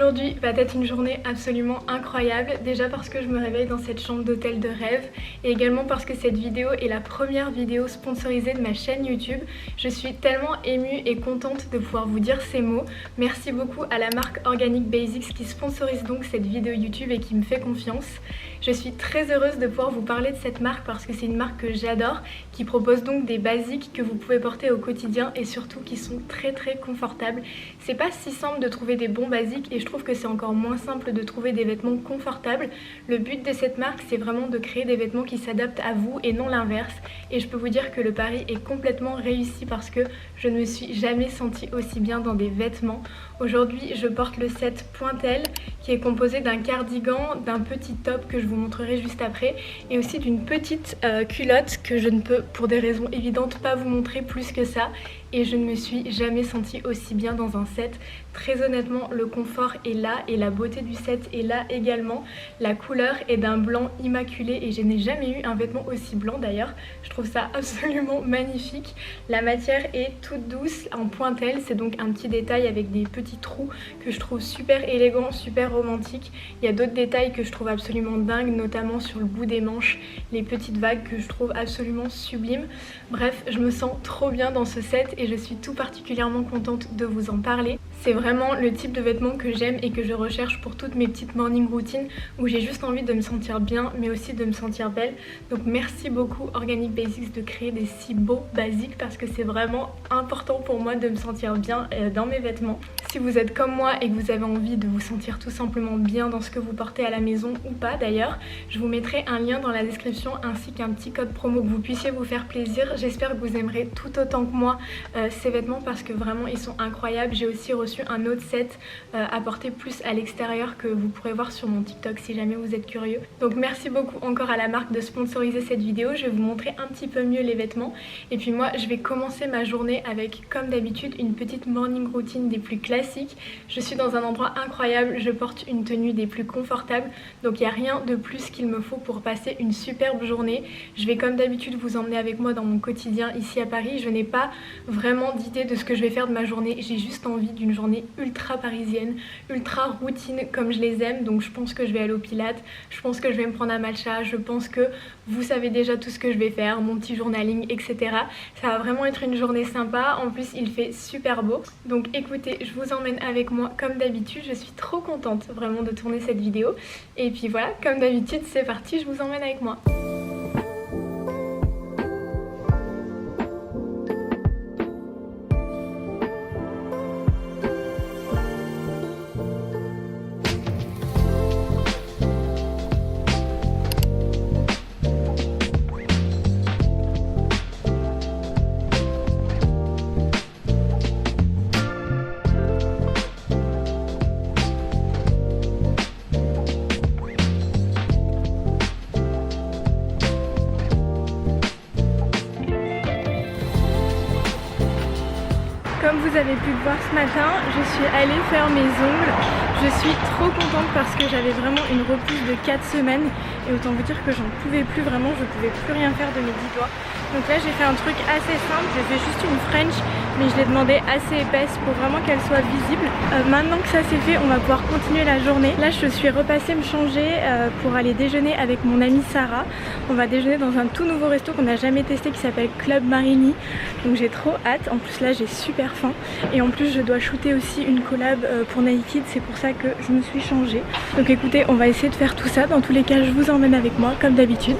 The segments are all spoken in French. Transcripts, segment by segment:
Aujourd'hui va être une journée absolument incroyable, déjà parce que je me réveille dans cette chambre d'hôtel de rêve et également parce que cette vidéo est la première vidéo sponsorisée de ma chaîne YouTube. Je suis tellement émue et contente de pouvoir vous dire ces mots. Merci beaucoup à la marque Organic Basics qui sponsorise donc cette vidéo YouTube et qui me fait confiance. Je suis très heureuse de pouvoir vous parler de cette marque parce que c'est une marque que j'adore, qui propose donc des basiques que vous pouvez porter au quotidien et surtout qui sont très confortables. C'est pas si simple de trouver des bons basiques et je trouve que c'est encore moins simple de trouver des vêtements confortables. Le but de cette marque, c'est vraiment de créer des vêtements qui s'adaptent à vous et non l'inverse. Et je peux vous dire que le pari est complètement réussi parce que je ne me suis jamais sentie aussi bien dans des vêtements. Aujourd'hui, je porte le set Pointel qui est composé d'un cardigan, d'un petit top que je vous montrerai juste après et aussi d'une petite culotte que je ne peux pour des raisons évidentes pas vous montrer plus que ça. Et je ne me suis jamais sentie aussi bien dans un set. Très honnêtement, le confort est là et la beauté du set est là également. La couleur est d'un blanc immaculé et je n'ai jamais eu un vêtement aussi blanc d'ailleurs. Je trouve ça absolument magnifique. La matière est toute douce en pointel, c'est donc un petit détail avec des petits trous que je trouve super élégant, super romantique. Il y a d'autres détails que je trouve absolument dingues, notamment sur le bout des manches, les petites vagues que je trouve absolument sublimes. Bref, je me sens trop bien dans ce set et je suis tout particulièrement contente de vous en parler. C'est vraiment le type de vêtements que j'aime et que je recherche pour toutes mes petites morning routines où j'ai juste envie de me sentir bien mais aussi de me sentir belle. Donc merci beaucoup Organic Basics de créer des si beaux basiques parce que c'est vraiment important pour moi de me sentir bien dans mes vêtements. Si vous êtes comme moi et que vous avez envie de vous sentir tout simplement bien dans ce que vous portez à la maison ou pas d'ailleurs, je vous mettrai un lien dans la description ainsi qu'un petit code promo que vous puissiez vous faire plaisir. J'espère que vous aimerez tout autant que moi ces vêtements parce que vraiment ils sont incroyables. J'ai aussi reçu un autre set à porter plus à l'extérieur que vous pourrez voir sur mon TikTok si jamais vous êtes curieux. Donc merci beaucoup encore à la marque de sponsoriser cette vidéo. Je vais vous montrer un petit peu mieux les vêtements et puis moi je vais commencer ma journée avec comme d'habitude une petite morning routine des plus classiques. Je suis dans un endroit incroyable, je porte une tenue des plus confortables donc il n'y a rien de plus qu'il me faut pour passer une superbe journée. Je vais comme d'habitude vous emmener avec moi dans mon quotidien ici à Paris. Je n'ai pas vraiment d'idée de ce que je vais faire de ma journée, j'ai juste envie d'une journée ultra parisienne, ultra routine comme je les aime. Donc je pense que je vais aller au Pilates, je pense que je vais me prendre un matcha, je pense que vous savez déjà tout ce que je vais faire, mon petit journaling, etc. Ça va vraiment être une journée sympa, en plus il fait super beau. Donc écoutez, je vous emmène avec moi comme d'habitude, je suis trop contente vraiment de tourner cette vidéo. Et puis voilà, comme d'habitude c'est parti, je vous emmène avec moi. Comme vous avez pu le voir ce matin, je suis allée faire mes ongles. Je suis trop contente parce que j'avais vraiment une repousse de 4 semaines et autant vous dire que j'en pouvais plus vraiment, je pouvais plus rien faire de mes 10 doigts. Donc là j'ai fait un truc assez simple, j'ai fait juste une French mais je l'ai demandé assez épaisse pour vraiment qu'elle soit visible. Maintenant que ça c'est fait, on va pouvoir continuer la journée. Là je suis repassée me changer pour aller déjeuner avec mon amie Sarah. On va déjeuner dans un tout nouveau resto qu'on n'a jamais testé qui s'appelle Club Marigny. Donc j'ai trop hâte, en plus là j'ai super faim et en plus je dois shooter aussi une collab pour Naked, c'est pour ça que je me suis changée. Donc écoutez, on va essayer de faire tout ça, dans tous les cas je vous emmène avec moi comme d'habitude.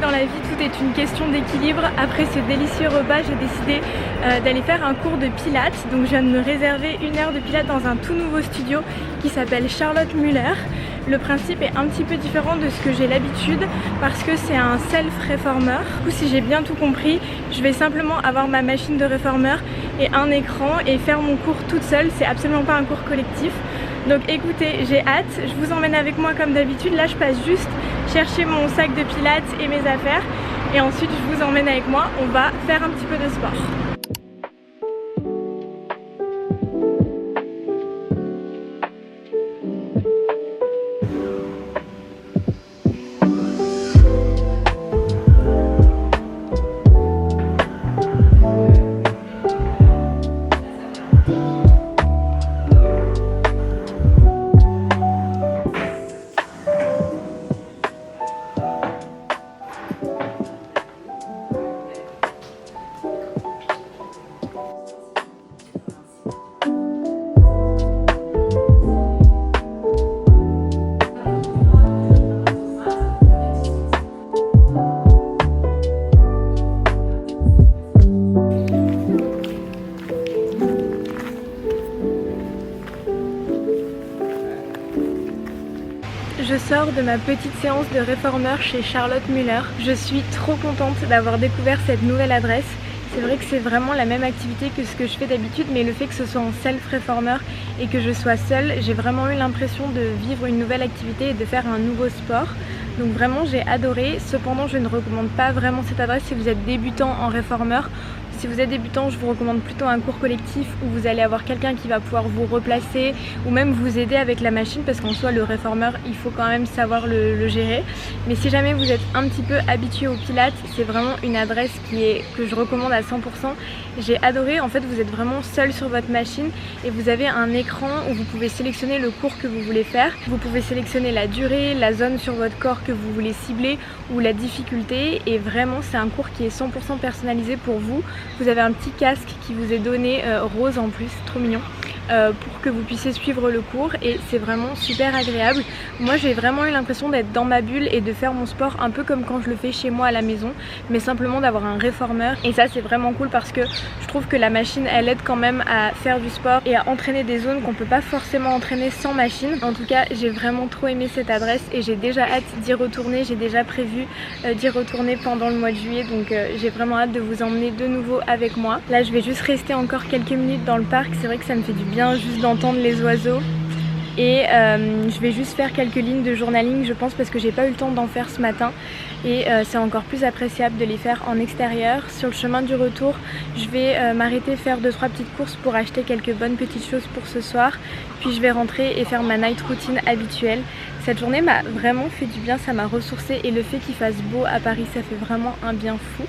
Dans la vie tout est une question d'équilibre. Après ce délicieux repas j'ai décidé d'aller faire un cours de pilates. Donc je viens de me réserver 1 heure de pilates dans un tout nouveau studio qui s'appelle Charlotte Muller. Le principe est un petit peu différent de ce que j'ai l'habitude parce que c'est un self-reformer. Du coup si j'ai bien tout compris, je vais simplement avoir ma machine de reformer et un écran et faire mon cours toute seule. C'est absolument pas un cours collectif. Donc écoutez, j'ai hâte, je vous emmène avec moi comme d'habitude. Là je passe juste chercher mon sac de pilates et mes affaires et ensuite je vous emmène avec moi, on va faire un petit peu de sport. Je sors de ma petite séance de réformeur chez Charlotte Müller. Je suis trop contente d'avoir découvert cette nouvelle adresse. C'est vrai que c'est vraiment la même activité que ce que je fais d'habitude, mais le fait que ce soit en self-réformeur et que je sois seule, j'ai vraiment eu l'impression de vivre une nouvelle activité et de faire un nouveau sport. Donc vraiment j'ai adoré. Cependant je ne recommande pas vraiment cette adresse si vous êtes débutant en réformeur. Si vous êtes débutant, je vous recommande plutôt un cours collectif où vous allez avoir quelqu'un qui va pouvoir vous replacer ou même vous aider avec la machine, parce qu'en soi le réformeur il faut quand même savoir le gérer. Mais si jamais vous êtes un petit peu habitué au pilates, c'est vraiment une adresse que je recommande à 100%. J'ai adoré, en fait vous êtes vraiment seul sur votre machine et vous avez un écran où vous pouvez sélectionner le cours que vous voulez faire. Vous pouvez sélectionner la durée, la zone sur votre corps que vous voulez cibler ou la difficulté, et vraiment c'est un cours qui est 100% personnalisé pour vous. Vous avez un petit casque qui vous est donné rose en plus, trop mignon, pour que vous puissiez suivre le cours et c'est vraiment super agréable. Moi j'ai vraiment eu l'impression d'être dans ma bulle et de faire mon sport un peu comme quand je le fais chez moi à la maison, mais simplement d'avoir un réformeur, et ça c'est vraiment cool parce que je trouve que la machine elle aide quand même à faire du sport et à entraîner des zones qu'on peut pas forcément entraîner sans machine. En tout cas j'ai vraiment trop aimé cette adresse et j'ai déjà hâte d'y retourner. J'ai déjà prévu d'y retourner pendant le mois de juillet, donc j'ai vraiment hâte de vous emmener de nouveau avec moi. Là je vais juste rester encore quelques minutes dans le parc, c'est vrai que ça me fait du bien juste d'entendre les oiseaux. Et je vais juste faire quelques lignes de journaling je pense, parce que j'ai pas eu le temps d'en faire ce matin et c'est encore plus appréciable de les faire en extérieur. Sur le chemin du retour je vais m'arrêter faire 2-3 petites courses pour acheter quelques bonnes petites choses pour ce soir, puis je vais rentrer et faire ma night routine habituelle. Cette journée m'a vraiment fait du bien, ça m'a ressourcée et le fait qu'il fasse beau à Paris ça fait vraiment un bien fou.